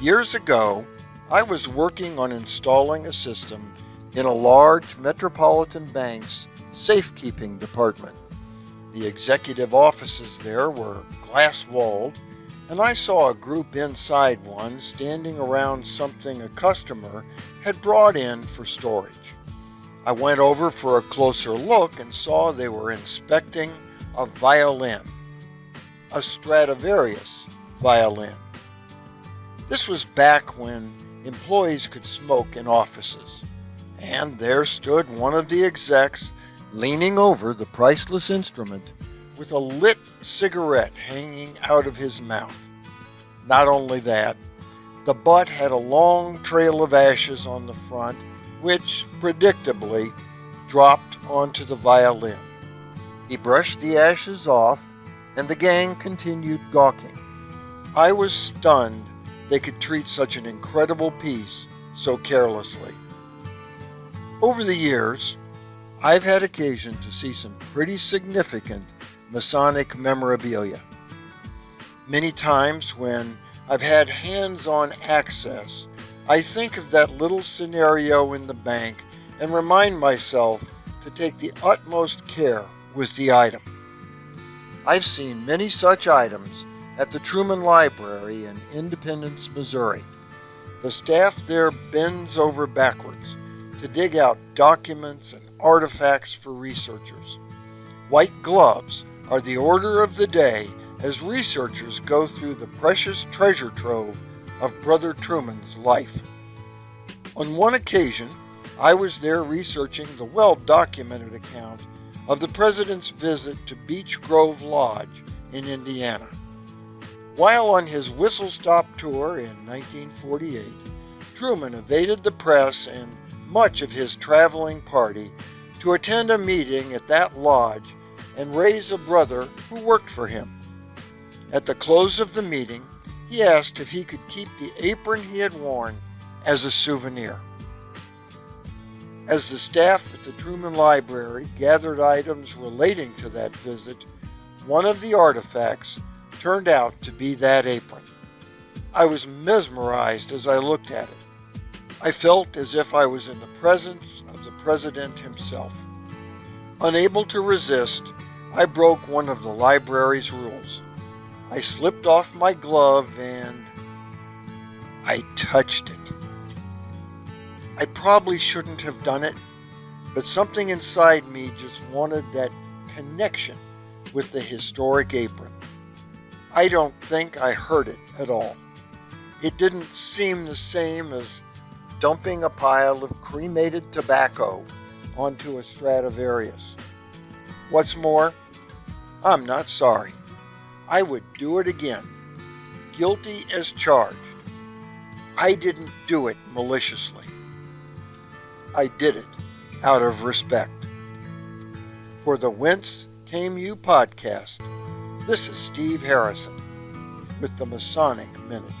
Years ago, I was working on installing a system in a large metropolitan bank's safekeeping department. The executive offices there were glass-walled, and I saw a group inside one standing around something a customer had brought in for storage. I went over for a closer look and saw they were inspecting a violin, a Stradivarius violin. This was back when employees could smoke in offices, and there stood one of the execs leaning over the priceless instrument with a lit cigarette hanging out of his mouth. Not only that, the butt had a long trail of ashes on the front, which predictably dropped onto the violin. He brushed the ashes off, and the gang continued gawking. I was stunned they could treat such an incredible piece so carelessly. Over the years, I've had occasion to see some pretty significant Masonic memorabilia. Many times when I've had hands-on access, I think of that little scenario in the bank and remind myself to take the utmost care with the item. I've seen many such items at the Truman Library in Independence, Missouri. The staff there bends over backwards to dig out documents and artifacts for researchers. White gloves are the order of the day as researchers go through the precious treasure trove of Brother Truman's life. On one occasion, I was there researching the well-documented account of the President's visit to Beech Grove Lodge in Indiana. While on his whistle-stop tour in 1948, Truman evaded the press and much of his traveling party to attend a meeting at that lodge and raise a brother who worked for him. At the close of the meeting, he asked if he could keep the apron he had worn as a souvenir. As the staff at the Truman Library gathered items relating to that visit, one of the artifacts turned out to be that apron. I was mesmerized as I looked at it. I felt as if I was in the presence of the President himself. Unable to resist, I broke one of the library's rules. I slipped off my glove and I touched it. I probably shouldn't have done it, but something inside me just wanted that connection with the historic apron. I don't think I hurt it at all. It didn't seem the same as dumping a pile of cremated tobacco onto a Stradivarius. What's more, I'm not sorry. I would do it again, guilty as charged. I didn't do it maliciously. I did it out of respect. For the Whence Came You podcast, this is Steve Harrison with the Masonic Minute.